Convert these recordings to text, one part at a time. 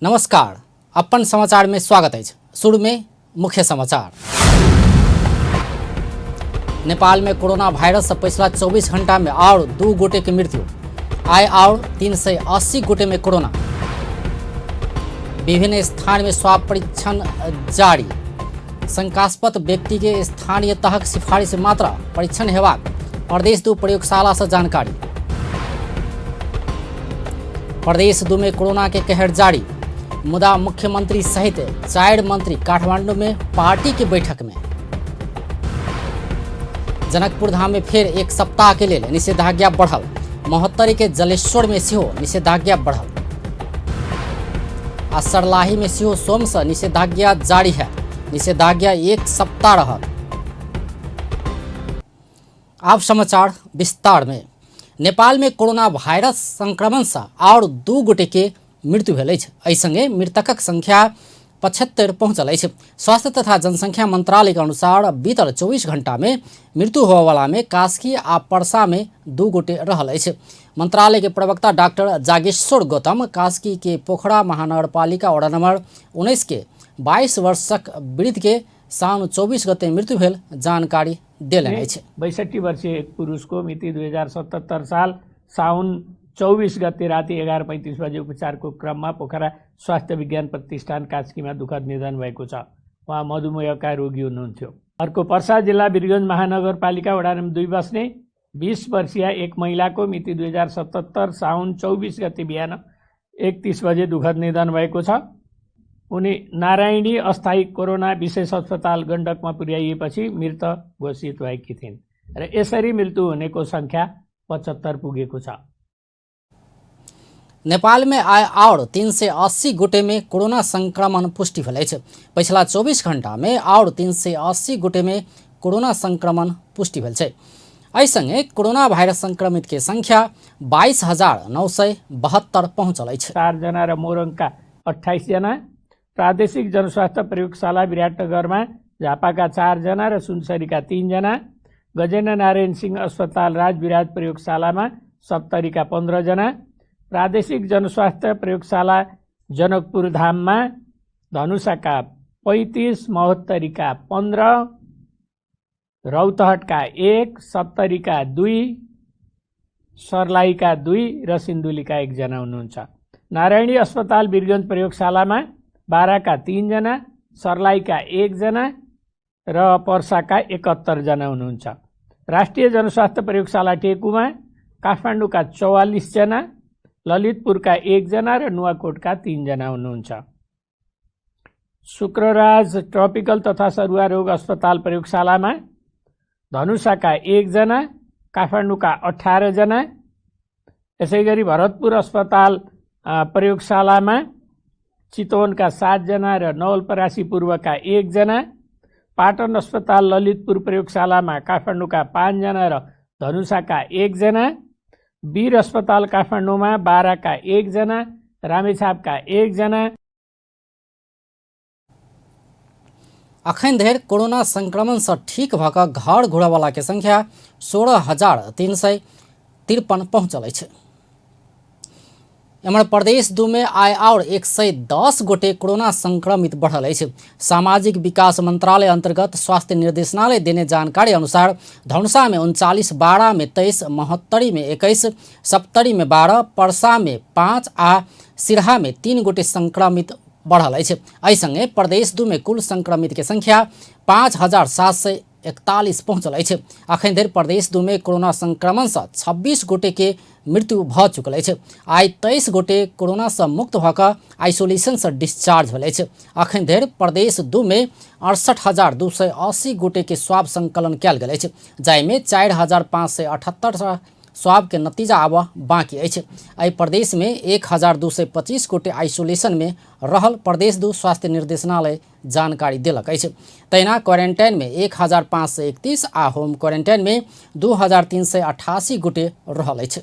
नमस्कार, अपन समाचार में स्वागत है। शुरू में मुख्य समाचार। नेपाल में कोरोना वायरस से पिछला 24 घंटा में और 2 गोटे की मृत्यु आए और 380 गोटे में कोरोना। विभिन्न स्थान में स्वाब परीक्षण जारी। शंकास्पद व्यक्ति के स्थानीय तहक सिफारिश मात्रा परीक्षण हेबाक प्रदेश 2 प्रयोगशाला से जानकारी। प्रदेश 2 में कोरोना के कहर जारी। मुदा मुख्यमंत्री सहित 4 मंत्री काठमांडू में पार्टी की बैठक में। जनकपुर धाम में फिर 1 सप्ताह के लिए निषेधाज्ञा बढ़ल। महोत्तरी के जलेश्वर में सिहो निषेधाज्ञा बढ़ल। आ सरलाही में सिहो सोम से निषेधाज्ञा जारी है। निषेधाज्ञा 1 सप्ताह रहल। अब समाचार विस्तार में। नेपाल में कोरोना वायरस संक्रमण से और 2 गोटे के मृत्यु भेल अछि। एहि संगे मृतकक संख्या 75 पहुंचल अछि। स्वास्थ्य तथा जनसंख्या मंत्रालय के अनुसार बीतल 24 घंटा में मृत्यु होबयवला में कास्की आ पर्सा में 2 गोटे रहल अछि। मंत्रालय के प्रवक्ता डॉक्टर जागेश्वर गौतम कास्की के पोखरा महानगरपालिका वड़ा नंबर 19 के 22 वर्षक वृद्ध के साउन 24 गते मृत्यु भेल जानकारी देलनि अछि। 62 वर्षीय एक पुरुष को मिति 2077 साल साउन 24 गते राति 11:35 बजे उपचारको क्रममा पोखरा स्वास्थ्य विज्ञान प्रतिष्ठान कास्कीमा दुःखद निधन भएको छ। उहाँ मधुमेहका रोगी हुनुहुन्थ्यो। अर्को पर्सा जिल्ला वीरगञ्ज महानगरपालिका वडा नम्बर 2 बस्ने 20 वर्षीय एक महिलाको मिति 2077 साउन 24 गते बिहान 1:30 बजे दुःखद निधन भएको छ। उनी नारायणी अस्थायी कोरोना विशेष अस्पताल गण्डकमा पुर्याइएपछि मृत घोषित भएकी थिइन् र यसरी मृत्यु हुनेको संख्या 75 पुगेको छ। नेपाल में आए और 380 गोटे में कोरोना संक्रमण पुष्टि भेल अछि। पिछला 24 घंटा में और 380 गोटे में कोरोना संक्रमण पुष्टि भेल छै। एहि संगे कोरोना वायरस संक्रमित के संख्या 22,972 पहुंचल अछि। 4 जना र मोरङका 28 जना। प्रादेशिक जनस्वास्थ्य प्रयोगशाला विराटनगरमा झापाका 4 जना र सुनसरीका 3 जना। गजेन्द्र नारायण सिंह अस्पताल राजविराज प्रयोगशालामा 70 का 15 जना। प्रादेशिक जनस्वास्थ्य प्रयोगशाला जनकपुर धाममा धनुषाका 35, महोत्तरीका 15, रौतहटका 1, सप्तरीका 2, सर्लाहीका 2 र सिन्धुलीका 1 जना हुनुहुन्छ। नारायणी अस्पताल वीरगञ्ज प्रयोगशालामा 12 का 3 जना, सर्लाहीका 1 जना र पर्साका 71 जना हुनुहुन्छ। राष्ट्रिय जनस्वास्थ्य प्रयोगशाला टेकुमा काठमाडौँका 44 जना, ललितपुरका 1 जना र नुवाकोटका 3 जना हुनुहुन्छ। शुक्रराज ट्रपिकल तथा सरुवा रोग अस्पताल प्रयोगशालामा धनुषाका 1 जना, काठमाडौँका 18 जना। यसैगरी भरतपुर अस्पताल प्रयोगशालामा चितवनका 7 जना र नवलपरासी पूर्वका 1 जना। पाटन अस्पताल ललितपुर प्रयोगशालामा काठमाडौँका 5 जना र धनुषाका 1 जना। वीर अस्पताल काठमाडौँमा 12 का 1 जना, रामेछापका 1 जना। अखन धरि कोरोना संक्रमण से ठीक भऽ घर घुरयवला के संख्या 16,353 पहुंचल अछि। एम्हर प्रदेश 2 में आए और 110 गोटे कोरोना संक्रमित बढ़ल अछि। सामाजिक विकास मंत्रालय अंतर्गत स्वास्थ्य निर्देशनालय देने जानकारी अनुसार धनुषा में 39, बारा में 23, महोत्तरी में 21, सप्तरी में 12, पर्सा में 5 आ सिरहा में 3 गोटे संक्रमित बढ़ल अछि। एहि संगे प्रदेश 2 में कुल संक्रमित के संख्या 5,741 पहुंचल अछि। अखन धरि प्रदेश 2 में कोरोना संक्रमण से 26 गोटे के मृत्यु भ चुकल अछि। आई 23 गोटे कोरोना से मुक्त भऽ आइसोलेशन से डिस्चार्ज भेल अछि। अखन धरि प्रदेश 2 में 68,280 गोटे के स्वाब संकलन कयल गेल अछि, जाहिमे 4,578 स्वाब के नतीजा आबऽ बाकी अछि। एहि प्रदेश में 1,225 गोटे आइसोलेशन में रहल प्रदेश 2 स्वास्थ्य निर्देशनालय जानकारी देलक अछि। तहिना क्वारंटाइन में 1,531 आ होम क्वारंटाइन में 2,388 गोटे रहल अछि।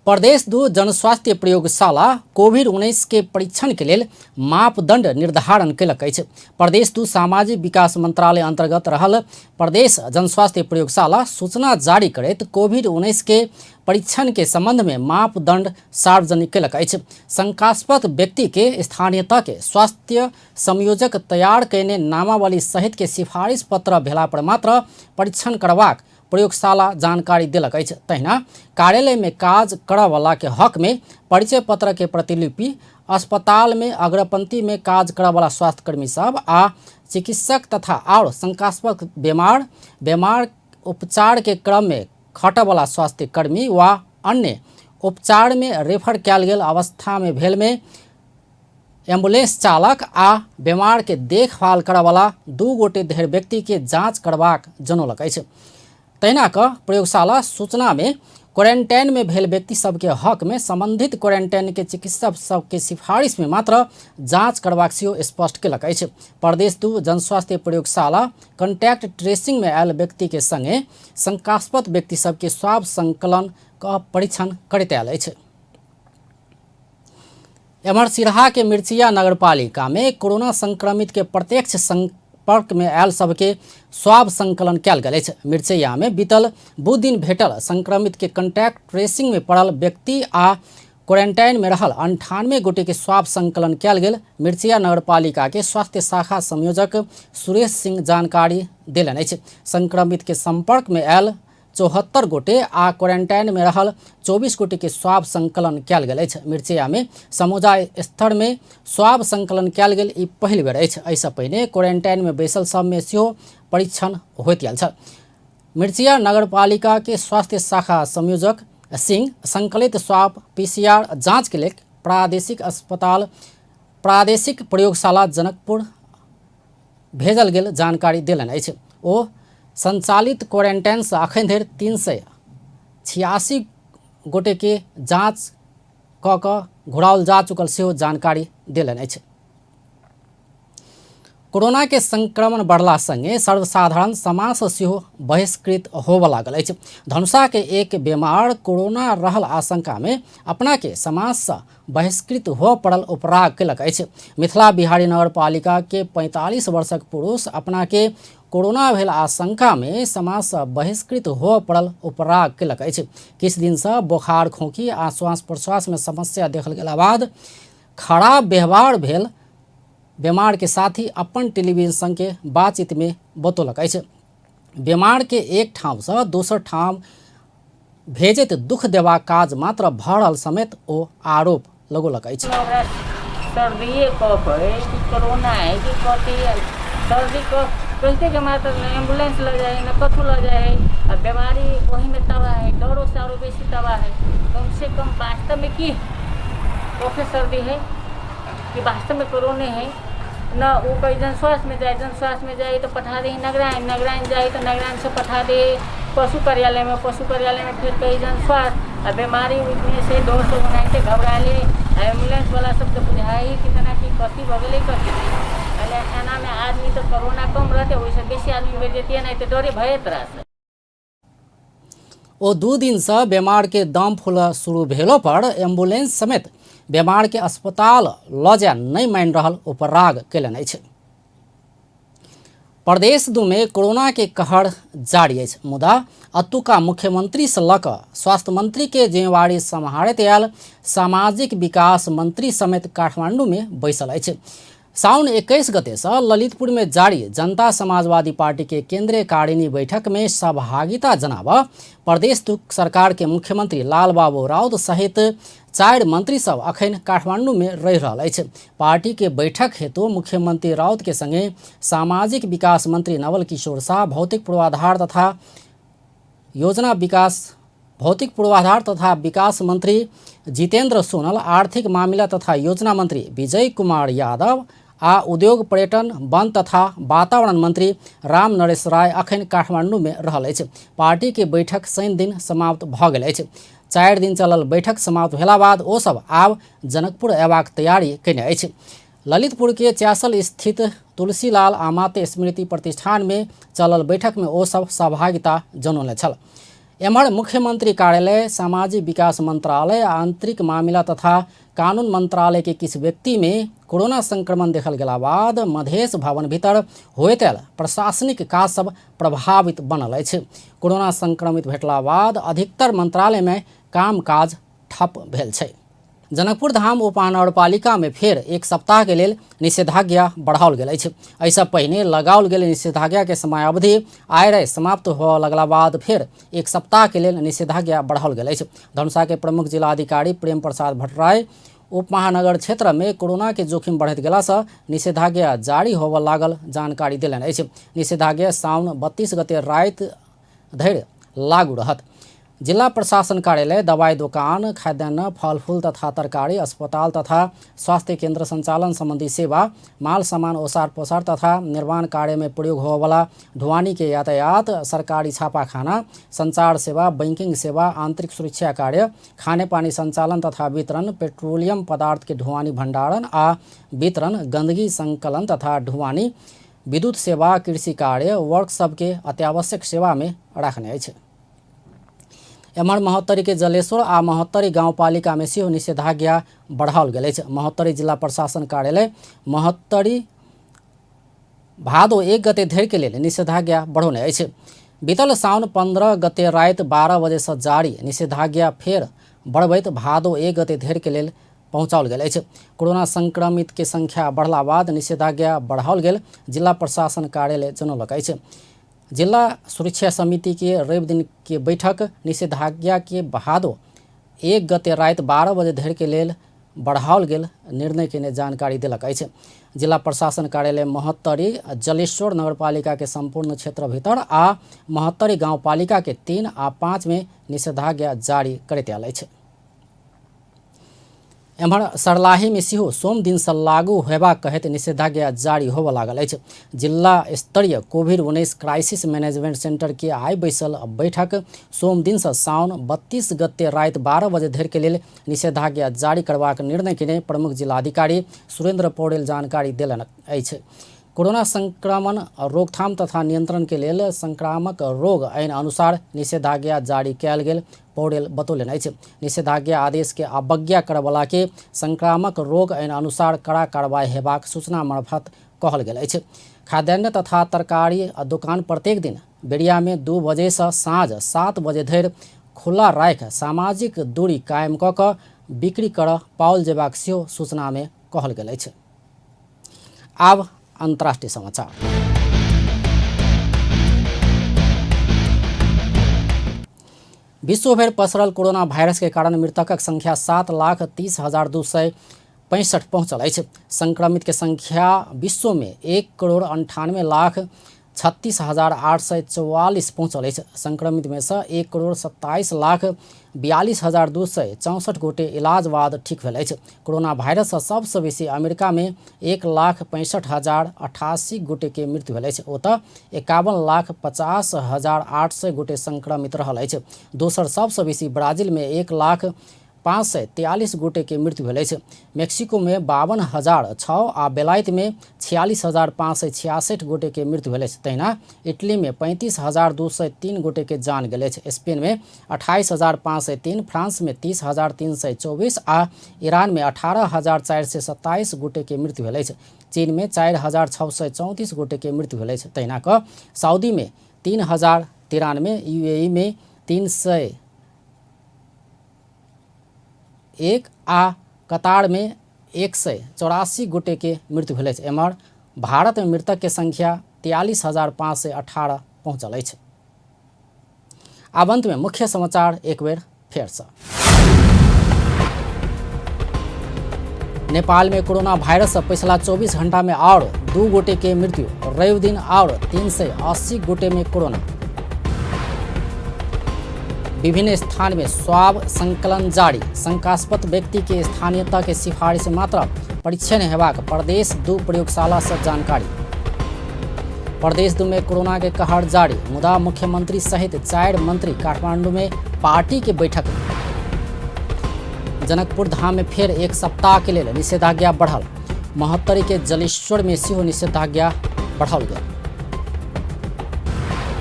प्रदेश 2 जनस्वास्थ्य प्रयोगशाला कोविड-19 के परीक्षण के लेल मापदंड निर्धारण कयलक अछि। प्रदेश 2 सामाजिक विकास मंत्रालय अंतर्गत रहल प्रदेश जनस्वास्थ्य प्रयोगशाला सूचना जारी करैत कोविड-19 के परीक्षण के संबंध में मापदंड सार्वजनिक कयलक अछि। शंकास्पद व्यक्ति के स्थानीय तह के स्वास्थ्य संयोजक तैयार कयने नामावली सहित के सिफारिश पत्र भेला पर मात्र परीक्षण करबाक प्रयोगशाला जानकारी देलक अछि। तहिना कार्यालय में काज करयवला के हक में परिचय पत्र के प्रतिलिपि, अस्पताल में अग्रपंक्ति में काज करयवला स्वास्थ्यकर्मी सब आ चिकित्सक तथा और शंकास्पद बीमार उपचार के क्रम में खटयवला स्वास्थ्यकर्मी वा अन्य उपचार में रेफर कयल गेल अवस्था में भेल में एम्बुलेंस चालक आ बीमार के देखभाल करयवला 2 गोटे धरि व्यक्ति के जांच करबाक जनौलक अछि। तहिना कऽ प्रयोगशाला सूचना में क्वारंटाइन में भेल व्यक्ति सबके हक में संबंधित क्वारंटाइन के चिकित्सक सबके सिफारिश में मात्र जांच करबाक सेहो स्पष्ट कयलक अछि। प्रदेश 2 जनस्वास्थ्य प्रयोगशाला कॉन्टैक्ट ट्रेसिंग में आयल व्यक्ति के संगे शंकास्पद व्यक्ति सबके स्वाब संकलन कऽ परीक्षण करैत आयल अछि। एम्हर सिरहा के मिर्चिया नगरपालिका में कोरोना संक्रमित के प्रत्यक्ष संपर्क में आयल सबके स्वाब संकलन कयल गेल अछि। मिर्चैया में बीतल बुध दिन भेटल संक्रमित के कॉन्टैक्ट ट्रेसिंग में पड़ल व्यक्ति आ क्वारंटाइन में रहल 98 गोटे के स्वाब संकलन कयल गेल। मिर्चैया नगरपालिका के स्वास्थ्य शाखा संयोजक सुरेश सिंह जानकारी देलनि अछि। संक्रमित के संपर्क में आयल 74 गोटे आ क्वारंटाइन में रहल 24 गोटे के स्वाब संकलन कयल गेल अछि। मिर्चैया में समुदाय स्तर में स्वाब संकलन कयल गेल ई पहिल बेर अछि। एहिसँ पहिने क्वारंटाइन में बैसल सब में सेहो परीक्षण होइत आयल छल। मिर्चैया नगरपालिका के स्वास्थ्य शाखा संयोजक सिंह संकलित स्वाब PCR जांच के लेल प्रादेशिक प्रयोगशाला जनकपुर भेजल गेल जानकारी देलनि अछि। ओ संचालित क्वारंटाइन से अखन धरि 386 गोटे के जांच कऽ घुराओल जा चुकल सेहो जानकारी देलनि अछि। कोरोना के संक्रमण बढ़ला संगे सर्वसाधारण समाज से सेहो बहिष्कृत होबय लागल अछि। धनुषा के एक बीमार कोरोना रहल आशंका में अपना के समाज से बहिष्कृत हो पड़ल उपराग कयलक अछि। मिथिला बिहारी नगरपालिका के 45 वर्षक पुरुष अपना के कोरोना भेल आशंका में समाज से बहिष्कृत हो पड़ल उपराग कयलक अछि। किछु दिन से बोखार, खोखी आ श्वास प्रश्वास में समस्या देखल गेला बाद खराब व्यवहार भेल बीमार के साथ ही अपन टेलीविजन संग के बातचीत में बतौलक अछि। बीमार के एक ठाम से दोसर ठाम भेजैत दुख देवा काज मात्र भऽ रहल समेत ओ आरोप लगौलक अछि। सर्दी कफ है कि कोरोना है कि कथी है, सर्दी कफ कहते के मात्र एम्बुलेंस लग जाए न कथू लग जाए। अब बीमारी वही में तबाह है, डरो से और बेसी तबाह है। कम से कम वास्तव में की कफे सर्दी है कि वास्तव में कोरोना है न। वो कहीं जनस्वास्थ्य में जाए तो पठा दे नगराइन जाए तो नगराइन से पठा दे पशु कार्यालय में फिर कहीं जनस्वास्थ्य। अब बीमारी में से 200 बनाए घबरा ले एम्बुलेंस वाला सब तो बुझाए ही कितना की कथी भगले कथी एना में आदमी तो कोरोना कम रहते वैसे बेसी आदमी बढ़ जेती नहीं तो डरे भये त्रास। ओ 2 दिन से बीमार के दम फूलऽ शुरू भेलो पर एम्बुलेंस समेत बीमार के अस्पताल लऽ जाय नहीं मानि रहल उपराग कयलनि अछि। प्रदेश 2 में कोरोना के कहर जारी अछि। मुदा अतुका मुख्यमंत्री से लऽ कऽ स्वास्थ्य मंत्री के जिम्मेवारी सम्हारैत आयल सामाजिक विकास मंत्री समेत काठमांडू में बैसल अछि। साउन 21 गते से ललितपुर में जारी जनता समाजवादी पार्टी के केंद्रीय कार्यकारिणी बैठक में सहभागिता जनाबऽ प्रदेश 2 सरकार के मुख्यमंत्री लालबाबू राउत सहित 4 मंत्री सब अखन काठमांडू में रहि रहल अछि। पार्टी के बैठक हेतु मुख्यमंत्री राउत के संगे सामाजिक विकास मंत्री नवल किशोर शाह, भौतिक पूर्वाधार तथा विकास मंत्री जितेंद्र सोनल, आर्थिक मामला तथा योजना मंत्री विजय कुमार यादव आ उद्योग, पर्यटन, वन तथा वातावरण मंत्री राम नरेश राय अखन काठमांडू में रहल अछि। पार्टी के बैठक शनि दिन समाप्त भऽ गेल अछि। 4 दिन चलल बैठक समाप्त भेला बाद ओ सब आब जनकपुर अयबाक तैयारी कयने अछि। ललितपुर के च्यासल स्थित तुलसीलाल आमात्य स्मृति प्रतिष्ठान में चलल बैठक में ओ सब सहभागिता जनौने छल। एम्हर मुख्यमंत्री कार्यालय, सामाजिक विकास मंत्रालय, आंतरिक मामला तथा कानून मंत्रालय के किछु व्यक्ति में कोरोना संक्रमण देखल गेला बाद मधेश भवन भीतर होइत आयल प्रशासनिक काज सब प्रभावित बनल अछि। कोरोना संक्रमित भेटला बाद अधिकतर मंत्रालय में काम काज ठप भेल छै। जनकपुर धाम उपमहानगरपालिका में फेर एक सप्ताह के लेल निषेधाज्ञा बढ़ाओल गेल अछि। एहिसँ पहिने लगाओल गेल निषेधाज्ञा के समयावधि आइ समाप्त होबय लगला बाद फेर एक सप्ताह के लेल निषेधाज्ञा बढ़ाओल गेल अछि। धनुषा के प्रमुख जिलाधिकारी प्रेम प्रसाद भट्टराय उप महानगर क्षेत्र में कोरोना के जोखिम बढ़ैत गेला से निषेधाज्ञा जारी होबय लागल जानकारी देलनि अछि। निषेधाज्ञा साउन 32 गते राति धरि लागू रहत। जिला प्रशासन कार्यालय, दवाई दुकान, खाद्यान्न, फल फूल तथा तरकारी, अस्पताल तथा स्वास्थ्य केंद्र संचालन संबंधी सेवा, माल सामान ओसार पोसार तथा निर्माण कार्य में प्रयोग होने वाला ढुआनी के यातायात, सरकारी छापाखाना, संचार सेवा, बैंकिंग सेवा, आंतरिक सुरक्षा कार्य, खाने पानी संचालन तथा वितरण, पेट्रोलियम पदार्थ के ढुआनी भंडारण आ वितरण, गंदगी संकलन तथा ढुआनी, विद्युत सेवा, कृषि कार्य, वर्कशॉप के अत्यावश्यक सेवा में रखने अछि। एम्हर महोत्तरी के जलेश्वर आ महोत्तरी गाउँपालिका में सेहो निषेधाज्ञा बढ़ाओल गेल अछि। महोत्तरी जिला प्रशासन कार्यालय महोत्तरी भादो 1 गते धरि के लेल निषेधाज्ञा बढ़ौने अछि। बीतल साउन 15 गते राति 12 बजे से जारी निषेधाज्ञा फेर बढ़बैत भादो 1 गते धरि के लेल पहुँचाओल गेल अछि। कोरोना संक्रमित के संख्या बढ़ला बाद निषेधाज्ञा बढ़ाओल गेल जिला प्रशासन कार्यालय जनौलक अछि। जिला सुरक्षा समिति के रवि दिन के बैठक निषेधाज्ञा के भादो 1 गते राति 12 बजे धरि के लेल बढ़ाओल गेल निर्णय के जानकारी देलक अछि। जिला प्रशासन कार्यालय महोत्तरी जलेश्वर नगरपालिका के संपूर्ण क्षेत्र भीतर आ महोत्तरी गाउँपालिका के 3 आ 5 में निषेधाज्ञा जारी करैत आयल अछि। एम्हर सर्लाही में सेहो सोम दिन से लागू होयबाक कहैत निषेधाज्ञा जारी होबय लागल अछि। जिला स्तरीय कोविड-19 क्राइसिस मैनेजमेंट सेंटर के आइ बैसल बैठक सोम दिन से साउन 32 गते राति 12 बजे धरि के लेल निषेधाज्ञा जारी करबाक निर्णय के प्रमुख जिलाधिकारी सुरेंद्र पौडेल जानकारी देलनि अछि। कोरोना संक्रमण रोकथाम तथा नियंत्रण के लेल संक्रामक रोग ऐन अनुसार निषेधाज्ञा जारी कयल गेल पौडेल बतौलनि अछि। निषेधाज्ञा आदेश के अवज्ञा करवला के संक्रामक रोग ऐन अनुसार कड़ा कार्रवाई हेबाक सूचना मार्फत कहल गेल अछि। खाद्यान्न तथा तरकारी दुकान प्रत्येक दिन बेरिया में 2 बजे से साँझ 7 बजे धरि खुला राखि सामाजिक दूरी कायम कऽ कऽ बिक्री करऽ पाओल जेबाक सेहो सूचना में कहल गेल अछि। आब अंतर्राष्ट्रीय समाचार। विश्व भर पसरल कोरोना वायरस के कारण मृतकक संख्या 7,30,265 पहुंचल अछि। संक्रमित के संख्या विश्व में 1,98,36,844 पहुंचल अछि। संक्रमित में से 1,27,42,264 गोटे इलाज बाद ठीक भेल अछि। कोरोना वायरस से सबसे बेसी अमेरिका में 1,65,088 गोटे के मृत्यु भेल अछि। ओतऽ 51,50,800 गोटे संक्रमित रहल अछि। दोसर सबसे बेसी ब्राजील में 1,05,43 गोटे के मृत्यु भेल अछि। मेक्सिको में 52,006 आ बेलायत में 46,566 गोटे के मृत्यु भेल अछि। तहिना इटली में 35,203 गोटे के जान गेल अछि। स्पेन में 28,503, फ्रांस में 30,324 आ ईरान में 18,427 गोटे के मृत्यु भेल अछि। चीन में 4,634 गोटे के मृत्यु भेल अछि। तहिना कऽ सऊदी में 3,093, यूएई में 301 आ कतार में 184 गोटे के मृत्यु भेल अछि। एम्हर भारत में मृतक के संख्या 43,518 पहुँचल अछि। आब अंत में मुख्य समाचार एक बेर फेर से। नेपाल में कोरोना वायरस से पिछला 24 घंटा में और 2 गोटे के मृत्यु। रवि दिन और 380 गोटे में कोरोना। विभिन्न स्थान में स्वाब संकलन जारी। शंकास्पद व्यक्ति के स्थानीयता के सिफारिश मात्र परीक्षण हेबाक प्रदेश 2 प्रयोगशाला से जानकारी। प्रदेश 2 में कोरोना के कहर जारी, मुदा मुख्यमंत्री सहित 4 मंत्री काठमांडू में पार्टी के बैठक में। जनकपुर धाम में फिर एक सप्ताह के लिए निषेधाज्ञा बढ़ल। महोत्तरी के जलेश्वर में सेहो निषेधाज्ञा बढ़ल गेल।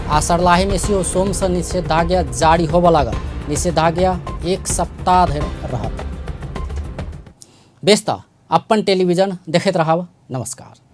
आ सर्लाही में सेहो सोम से निषेधाज्ञा जारी होबय लागल। निषेधाज्ञा एक सप्ताह धरि रहत। व्यस्त अपन टेलीविजन देखते रहब। नमस्कार।